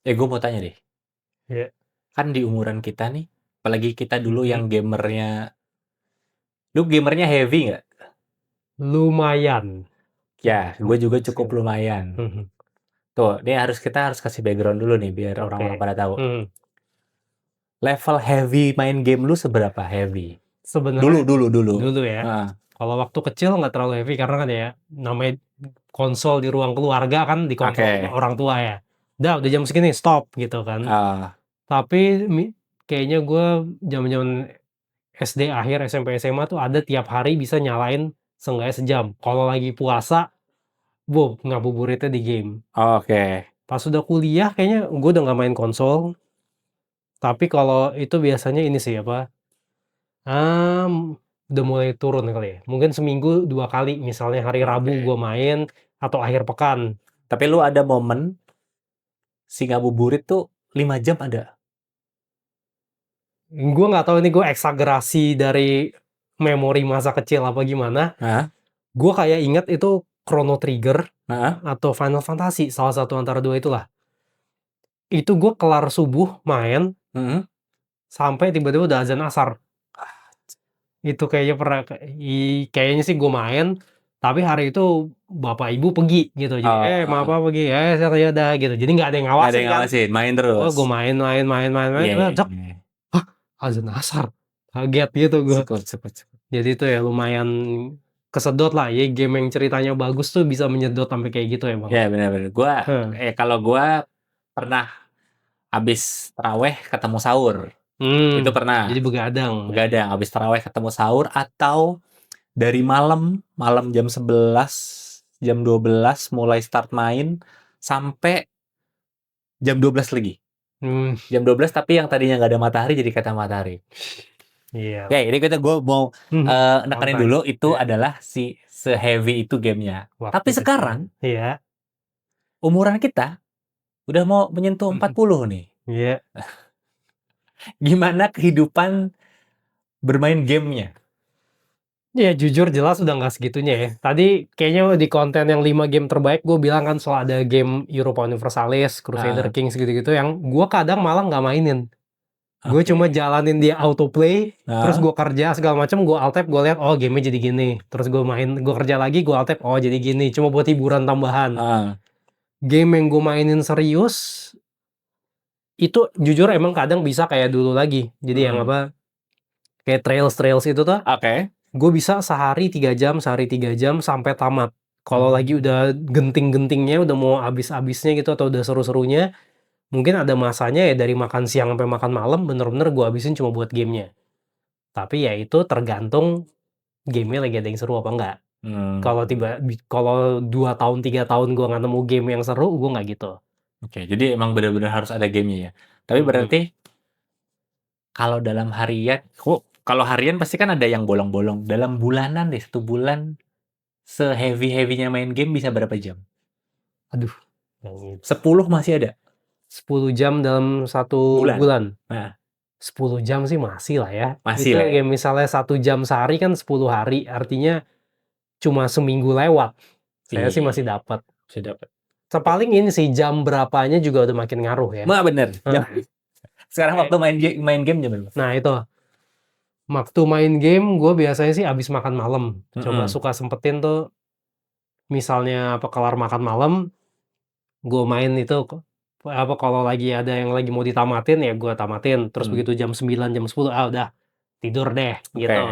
Gue mau tanya deh. Ya. Kan di umuran kita nih, apalagi kita dulu Mhm. yang gamernya, lu gamernya heavy nggak? Lumayan. Ya, gue juga cukup Sekali. lumayan. Mhm. Tuh, ini kita harus kasih background dulu nih biar orang-orang Oke. pada tahu. Mhm. Level heavy main game lu seberapa heavy? Dulu, Sebenarnya dulu, dulu. dulu ya, Heeh. kalau waktu kecil nggak terlalu heavy karena kan ya namanya konsol di ruang keluarga kan di kontrol sama Oke. orang tua ya. Udah jam segini stop gitu kan. Ah, Tapi kayaknya gue zaman-zaman SD akhir SMP SMA tuh ada tiap hari bisa nyalain seenggaknya sejam. Kalau lagi puasa, ngabuburitnya di game. oke. Pas udah kuliah kayaknya gue udah nggak main konsol. Tapi kalau itu biasanya ini sih apa? Udah mulai turun kali ya. Mungkin seminggu 2 kali, misalnya hari Rabu Oke. gue main atau akhir pekan. Tapi lu ada momen si ngabuburit tuh 5 jam ada? Gue nggak tahu ini gue eksagerasi dari memori masa kecil apa gimana. Hah? Gue kayak inget itu Chrono Trigger Hah? atau Final Fantasy, salah satu antara dua itulah. Itu gue kelar subuh main Mhm. sampai tiba-tiba udah azan asar. Itu kayaknya pernah, kayaknya sih gue main, tapi hari itu bapak ibu pergi gitu. Jadi, Oh, papa pergi, saya ya udah gitu. Jadi nggak ada yang nggak ada ngawasin yang kan. ngawasin, main Oh, terus. gue main main main main main, Iya, iya, cek, iya. hah, azan asar. Kaget gitu gue. Syukur, syukur, syukur. Jadi itu ya lumayan kesedot lah ya, game yang ceritanya bagus tuh bisa menyedot sampai kayak gitu emang. Ya, benar-benar. Heeh. Kalau gua pernah habis taraweh ketemu sahur. Itu Jadi pernah. begadang ya. Begadang, habis taraweh ketemu sahur atau dari malam, malam jam 11, jam 12 mulai start main sampai jam 12 lagi. Mmm, Jam 12 tapi yang tadinya nggak ada matahari jadi kata matahari. iya. Oke, ini gue mau nekenin Santai. dulu itu Ya, adalah si se-heavy itu gamenya. waktu Tapi kecil. sekarang Iya, umuran kita udah mau menyentuh 40 nih. iya. Gimana kehidupan bermain gamenya? Ya jujur jelas udah nggak segitunya ya. Tadi kayaknya di konten yang 5 game terbaik gue bilang kan soal ada game Europa Universalis, Crusader Ah, Kings gitu-gitu yang gue kadang malah nggak mainin. Gue cuma oke. jalanin dia autoplay, terus Ah, gue kerja segala macam, gue alt tab, gue lihat oh gamenya jadi gini. Terus gue main, gue kerja lagi, gue alt tab, oh jadi gini. Cuma buat hiburan tambahan. ah, Game yang gue mainin serius itu jujur emang kadang bisa kayak dulu lagi. Jadi yang mm. apa kayak Trails Trails itu tuh Oke. gue bisa sehari 3 jam sampai tamat. Kalau lagi Hmm. udah genting-gentingnya, udah mau habis-habisnya gitu atau udah seru-serunya, mungkin ada masanya ya dari makan siang sampai makan malam bener-bener gue habisin cuma buat gamenya. Tapi ya itu tergantung game-nya lagi ada yang seru apa enggak. Hmm. Kalau 2 tahun 3 tahun gue nggak nemu game yang seru, gue nggak gitu. Oke, jadi emang benar-benar harus ada gamenya ya. Tapi Mhm. berarti kalau dalam harian, kalau harian pasti kan ada yang bolong-bolong. Dalam bulanan deh, 1 bulan, se-heavy-heavynya main game bisa berapa jam? Aduh, yang itu. 10 masih ada? 10 jam dalam 1 Bulan? bulan. Nah, 10 jam sih masih lah ya. masih Itu lah ya. ya misalnya 1 jam sehari kan 10 hari, artinya cuma seminggu lewat. Saya sih masih Iya, dapat. bisa dapat. Paling ini sih jam berapanya juga udah makin ngaruh ya. Nah, bener. Heeh. Sekarang waktu main game jam berapa? Nah itu, waktu main game gue biasanya sih abis makan malam. Coba Mm-mm. suka sempetin tuh, misalnya apa kelar makan malam, gue main itu apa kalau lagi ada yang lagi mau ditamatin ya gue tamatin. Terus Hmm. begitu jam 9 jam 10 udah tidur deh Oke. gitu.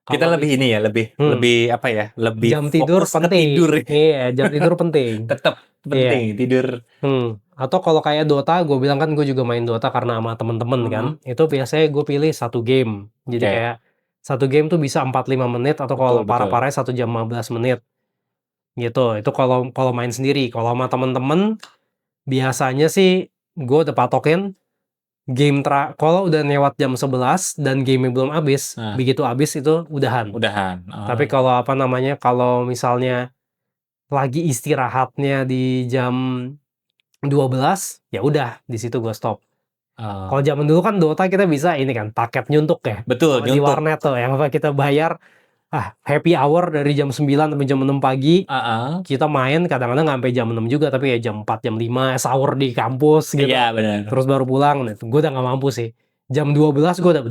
Kita Kalau lebih ini ya, lebih hmm, lebih apa ya? Lebih jam tidur fokus ke penting. tidur. Iya, jam tidur penting. Tetap Iya. penting tidur. Atau kalau kayak Dota, gue bilang kan gue juga main Dota karena sama temen-temen kan. Mm-mm. Itu biasanya gue pilih satu game. Jadi Oke, kayak satu game tuh bisa 45 menit atau betul kalau betul. parah-parahnya 1 jam 15 menit gitu. Itu kalau kalau main sendiri. Kalau sama temen-temen biasanya sih gue udah patokin kalau udah lewat jam 11 dan game belum habis, Nah, begitu habis itu udahan. udahan. Tapi kalau apa namanya, kalau misalnya lagi istirahatnya di jam 12 ya udah di situ gue stop. Oh, Kalau zaman dulu kan Dota kita bisa ini kan paket nyuntuk ya, betul, di nyuntuk. warnet tuh yang apa kita bayar happy hour dari jam 9 sampai jam 6 pagi. Heeh. Kita main kadang-kadang nggak sampai jam 6 juga, tapi ya jam 4, jam 5 sahur di kampus gitu. Iya, benar. Terus baru pulang. Nah, gue udah nggak mampu sih. Jam 12 gue udah.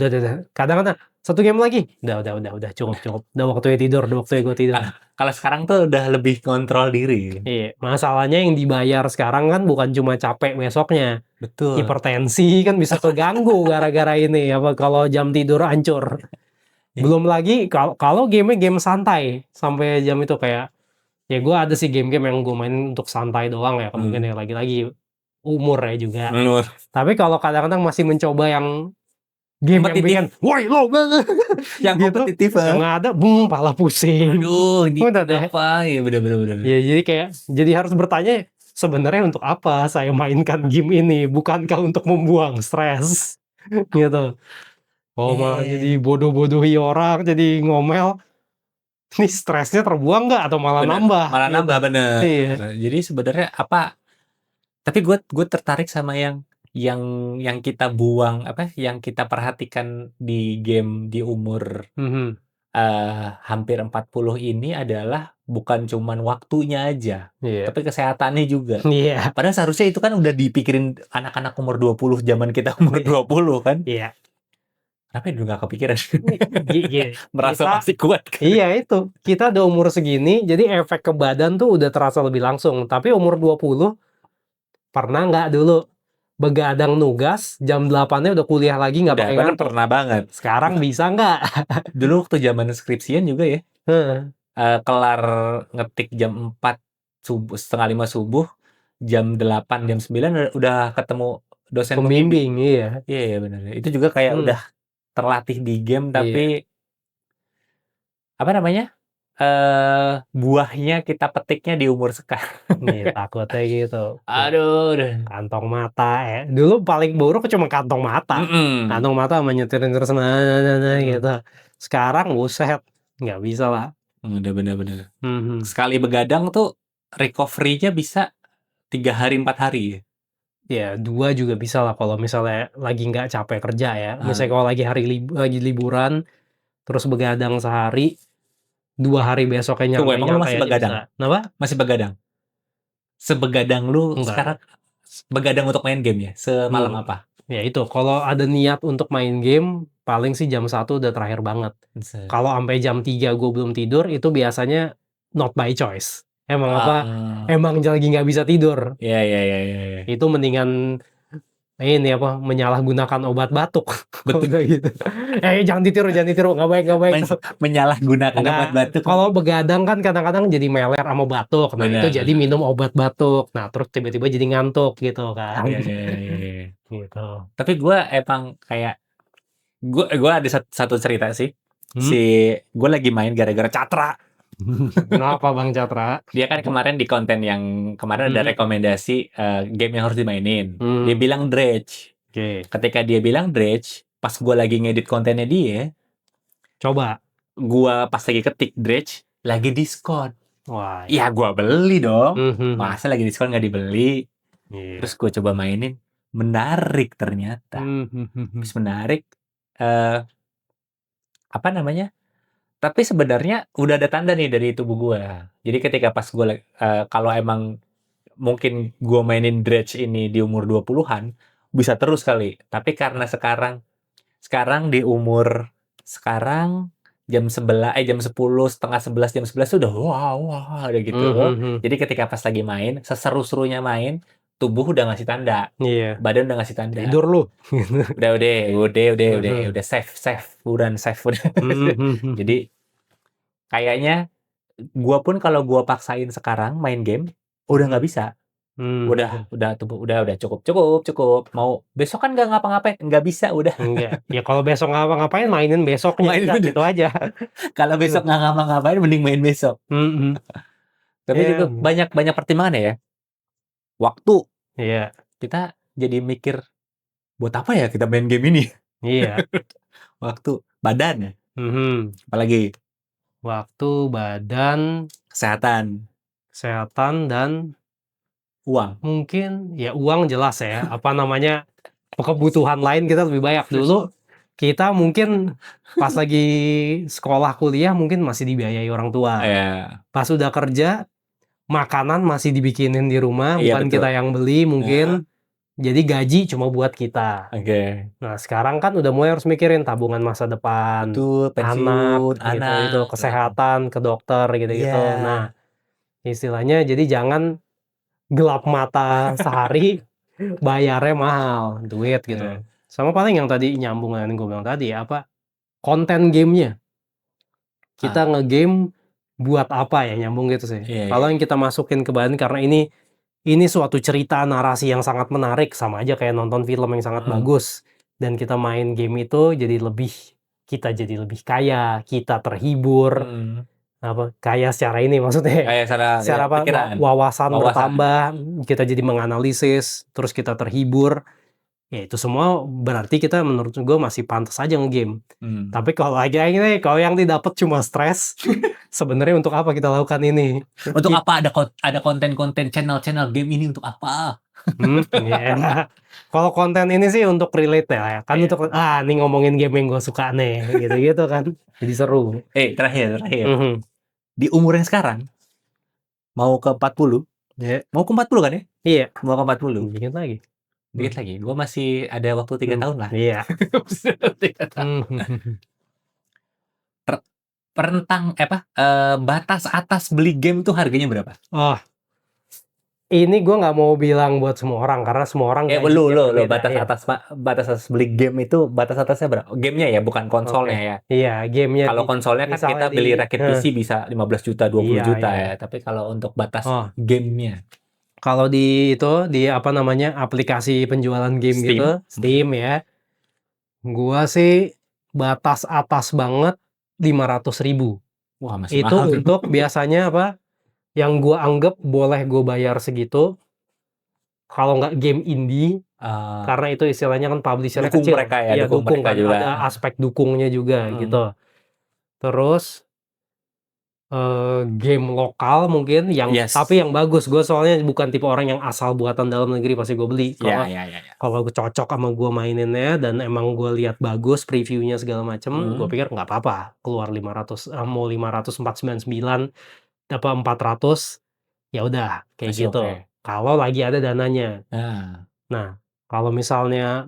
Kadang-kadang satu game lagi. Udah cukup. Udah waktunya tidur, gue tidur. Kalau sekarang tuh udah lebih kontrol diri. Iya, masalahnya yang dibayar sekarang kan bukan cuma capek besoknya. Betul. Hipertensi kan bisa keganggu gara-gara ini apa kalau jam tidur hancur. Belum lagi kalau game santai sampai jam itu kayak ya gue ada sih game-game yang gue main untuk santai doang ya, mungkin ya lagi-lagi umur ya juga. Tapi kalau kadang-kadang masih mencoba yang game yang bikin woi lo yang kompetitif yang ada pala pusing. Aduh, ini Udah deh. apa ya, bener. Ya jadi harus bertanya sebenarnya untuk apa saya mainkan game ini, bukankah untuk membuang stres gitu. Malah jadi bodoh-bodohi orang, jadi ngomel. Ini stresnya terbuang nggak atau malah nambah? Malah nambah, bener. Iya. Jadi sebenarnya apa? Tapi gue tertarik sama yang kita buang apa? Yang kita perhatikan di game di umur hampir 40 ini adalah bukan cuman waktunya aja, tapi kesehatannya juga. Iya. Padahal seharusnya itu kan udah dipikirin anak-anak umur 20 zaman kita umur 20 kan? Iya. Kenapa itu nggak kepikiran? Merasa masih kuat. Iya itu. Kita udah umur segini, jadi efek ke badan tuh udah terasa lebih langsung. Tapi umur 20, pernah nggak dulu begadang nugas, jam 8-nya udah kuliah lagi nggak pakai ngantuk? Pernah banget. Sekarang bisa nggak? Dulu waktu zaman skripsian juga ya. Kelar ngetik jam 4 subuh, setengah 5 subuh, jam 8, jam 9 udah ketemu dosen pembimbing. Iya. Iya benar. Itu juga kayak udah terlatih di game, tapi apa namanya? Buahnya kita petiknya di umur sekarang. Nih, takutnya gitu. Aduh. Kantong mata ya. Dulu paling buruk cuma kantong mata. Kantong mata sama nyetirin-nyetirin gitu. Sekarang buset, nggak bisa lah. Udah bener-bener. Sekali begadang tuh recovery-nya bisa 3 hari 4 hari ya? Ya 2 juga bisa lah kalau misalnya lagi nggak capek kerja ya. Misalnya kalau lagi liburan, terus begadang sehari, 2 hari besoknya Emang lu masih begadang? bisa. Kenapa? Masih begadang? Sebegadang lu sekarang begadang untuk main game ya? Semalam apa? Ya itu, kalau ada niat untuk main game, paling sih jam 1 udah terakhir banget. Kalau sampai jam 3 gue belum tidur, itu biasanya not by choice. Emang lagi nggak bisa tidur. Iya. Itu mendingan ini menyalahgunakan obat batuk. Betul gitu. Jangan ditiru, nggak baik. Menyalahgunakan obat batuk. Kalau begadang kan kadang-kadang jadi meler sama batuk. Nah, itu jadi minum obat batuk. Nah, terus tiba-tiba jadi ngantuk gitu kan. Iya. Gitu. Tapi gue emang kayak gue ada satu cerita sih. Gue lagi main gara-gara Catra. Kenapa Bang Catra? Dia kan kemarin di konten yang kemarin ada rekomendasi game yang harus dimainin. Dia bilang Dredge. Ketika dia bilang Dredge, pas gue lagi ngedit kontennya dia, coba. Gue pas lagi ketik Dredge, lagi diskon. Wah. Ya gue beli dong. Masa lagi diskon nggak dibeli? Terus gue coba mainin, menarik ternyata. Terus menarik. Apa namanya? Tapi sebenarnya udah ada tanda nih dari tubuh gue. Jadi ketika pas gue kalau emang mungkin gue mainin Dredge ini di umur 20-an, bisa terus kali. Tapi karena sekarang di umur sekarang jam 10, setengah 11, jam 11 udah wah udah gitu. Jadi ketika pas lagi main, seseru-serunya main, tubuh udah ngasih tanda. Badan udah ngasih tanda. Tidur lu. Udah safe. Jadi kayaknya gua pun kalau gua paksain sekarang main game udah nggak bisa. Udah cukup. Mau besok kan nggak ngapa-ngapain, nggak bisa udah. Enggak. Ya kalau besok ngapa-ngapain mainin besoknya gitu aja. Kalau besok nggak ngapa-ngapain mending main besok. Tapi juga banyak pertimbangan ya. Waktu. Iya. Kita jadi mikir buat apa ya kita main game ini? Iya. Waktu, badan ya. Apalagi waktu, badan, kesehatan dan uang. Mungkin ya uang jelas ya. Kebutuhan lain kita lebih banyak dulu. Kita mungkin pas lagi sekolah kuliah mungkin masih dibiayai orang tua. Iya. Pas udah kerja, makanan masih dibikinin di rumah, Iya, bukan betul. kita yang beli mungkin. Jadi gaji cuma buat kita. Oke. Nah, sekarang kan udah mulai harus mikirin tabungan masa depan, Betul, anak, pensiun, gitu, anak. kesehatan, ke dokter, gitu-gitu. Iya. Nah, istilahnya jadi jangan gelap mata sehari, bayarnya mahal, duit gitu. Iya. Sama paling yang tadi nyambung dengan gue bilang tadi, apa, konten gamenya. Kita ngegame buat apa ya, nyambung gitu sih. Iya, Kalau iya. yang kita masukin ke badan karena ini suatu cerita narasi yang sangat menarik, sama aja kayak nonton film yang sangat bagus. Dan kita main game itu kita jadi lebih kaya, kita terhibur, apa, kaya secara ini maksudnya, Kayak secara apa, pikiran. wawasan bertambah, kita jadi menganalisis, terus kita terhibur. Ya itu semua berarti kita menurut gue masih pantas aja nge-game. Tapi kalau yang didapat cuma stres, sebenarnya untuk apa kita lakukan ini? Untuk apa ada konten-konten channel-channel game ini untuk apa? Ya. Kalau konten ini sih untuk relate ya, kan untuk nih ngomongin game yang gue suka nih, gitu-gitu kan. Jadi seru. Terakhir. Di umur yang sekarang mau ke 40. Mau ke 40 kan ya? Iya. Mau ke 40. Dikit lagi. Gue masih ada waktu 3 tahun lah. Iya. 3 tahun. Rentang batas atas beli game tuh harganya berapa? Oh, ini gue nggak mau bilang buat semua orang karena semua orang Lo batas atas beli game itu batas atasnya berapa? Gamenya ya, bukan konsolnya ya. Iya, gamenya. Kalau konsolnya kan kita beli rakit PC bisa 15 juta, 20 juta ya. Tapi kalau untuk batas gamenya, kalau di apa namanya, aplikasi penjualan game Steam. gitu, Steam ya, gua sih batas atas banget 500.000. Wah, masih Itu mahal. untuk biasanya apa, yang gua anggap boleh gue bayar segitu, kalau nggak game indie, karena itu istilahnya kan publisher-nya Dukung kecil. mereka ya, Iya, dukung dukung mereka kan, juga. ada aspek dukungnya juga gitu. Terus game lokal mungkin yang tapi yang bagus. Gue soalnya bukan tipe orang yang asal buatan dalam negeri pasti gue beli. Kalau gue cocok sama gue maininnya dan emang gue lihat bagus previewnya segala macem, gue pikir nggak apa-apa keluar 500, mau 500, 499 apa 400, ya udah kayak Masih gitu. oke. Kalau lagi ada dananya. Nah, kalau misalnya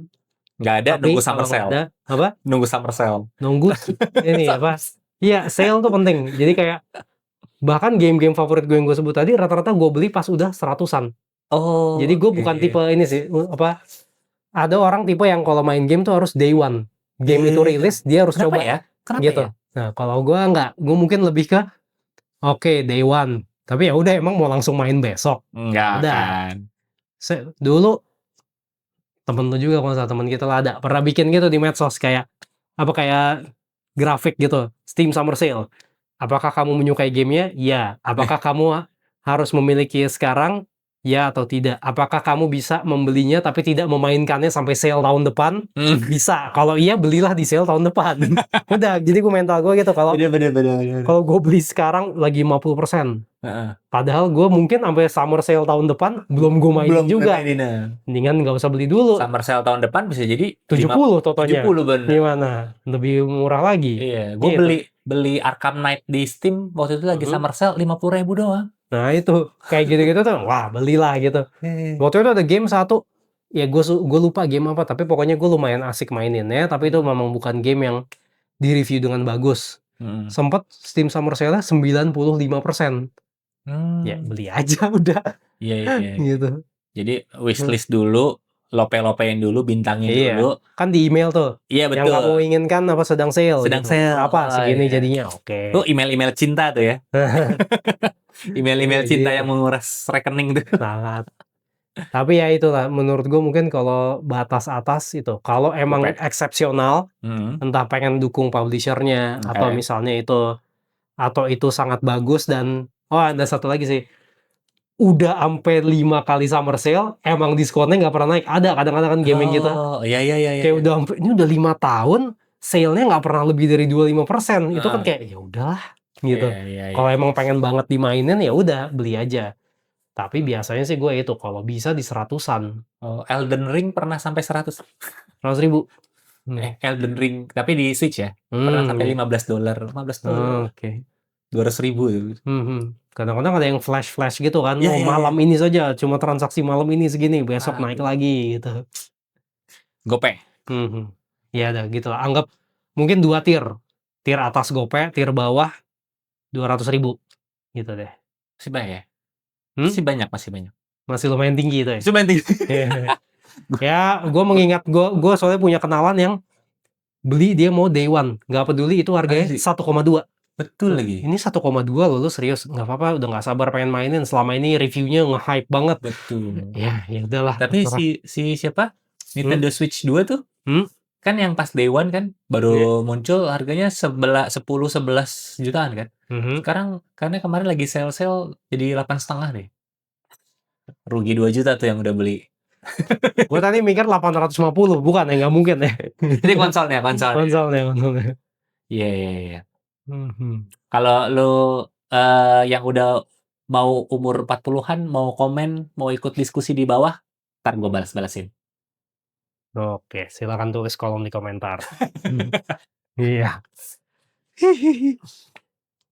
nggak ada, tapi nunggu summer sale. Ada, apa? Nunggu summer sale. Nunggu ini apa? Iya, sale tuh penting. Jadi kayak bahkan game-game favorit gue yang gue sebut tadi rata-rata gue beli pas udah 100-an. Oh. Jadi gue bukan tipe ini sih, apa? Ada orang tipe yang kalau main game tuh harus day one. Game itu rilis dia harus coba ya? Kenapa gitu. Ya? Nah, kalau gue enggak, gue mungkin lebih ke day one. Tapi ya udah, emang mau langsung main besok. Enggak kan. Dulu temen lu juga, kalau temen kita lah ada pernah bikin gitu di medsos kayak grafik gitu, Steam Summer Sale. Apakah kamu menyukai gamenya? Ya. Apakah kamu harus memiliki sekarang? Ya atau tidak? Apakah kamu bisa membelinya tapi tidak memainkannya sampai sale tahun depan? Bisa. Kalau iya, belilah di sale tahun depan. Udah, jadi gue mental gue gitu. Kalau gue beli sekarang lagi 50%. Padahal gue mungkin sampai summer sale tahun depan belum gue mainin juga. Mendingan nggak usah beli dulu. Summer sale tahun depan bisa jadi 70 totalnya. 70 bener. Gimana? Lebih murah lagi. Iya, gue gitu. beli Arkham Knight di Steam waktu itu lagi summer sale 50.000 doang. Nah itu kayak gitu-gitu tuh, wah belilah gitu. Waktu itu ada game satu, ya gue lupa game apa, tapi pokoknya gue lumayan asik maininnya, tapi itu memang bukan game yang di review dengan bagus. Sempet Steam Summer Sale-nya 95%. Ya beli aja udah. Iya. Gitu. Jadi wishlist dulu, lope-lopein dulu, bintangin dulu. Kan di email tuh. Iya, betul. Yang kamu inginkan apa sedang sale. Sedang sale. Berapa segini jadinya. Oke. Tuh email-email cinta tuh ya. Email-email cinta yang menguras rekening tuh. Sangat. Tapi ya itulah, menurut gue mungkin kalau batas atas itu, kalau emang eksepsional, entah pengen dukung publishernya, atau misalnya itu sangat bagus dan ada satu lagi sih, udah sampai 5 kali summer sale, emang diskonnya nggak pernah naik. Ada kadang-kadang kan gaming kita. Iya. Kayak udah sampai ini udah 5 tahun, sale-nya nggak pernah lebih dari 25%. Itu kan kayak ya udahlah gitu. Kalau emang pengen banget dimainin ya udah beli aja. Tapi biasanya sih gue itu kalau bisa di 100-an. Elden Ring pernah sampai 100.000. Elden Ring, tapi di Switch ya. Pernah sampai Iya. $15. $15. Oke. 200.000 itu. Kadang-kadang ada yang flash gitu kan, Iya, oh iya, iya. malam ini saja, cuma transaksi malam ini segini, besok naik Aduh. lagi gitu. Gopay. Ya udah gitu lah, anggap mungkin 2 tier. Tier atas Gopay, tier bawah 200.000 gitu deh. Masih banyak ya? Masih banyak. Masih lumayan tinggi itu ya. Masih banyak tinggi. Ya, gue mengingat gue soalnya punya kenalan yang beli dia mau day one, nggak peduli itu harganya 1,2. Betul lagi. Ini 1,2 loh, lu serius? Nggak apa-apa, udah nggak sabar pengen mainin. Selama ini reviewnya nge-hype banget. Betul. Ya udahlah. Tapi terserah. si siapa? Nintendo Switch 2 tuh kan yang pas day one kan baru muncul harganya 10-11 jutaan kan. Sekarang karena kemarin lagi sale jadi 8,5 deh. Rugi 2 juta tuh yang udah beli. Gue tadi mikir 850, bukan ya, nggak mungkin ya. Ini konsolnya. Konsolnya. Iya. Kalau lu yang udah mau umur 40-an, mau komen, mau ikut diskusi di bawah, ntar gue balas-balasin. Oke, silakan tulis kolom di komentar. Iya.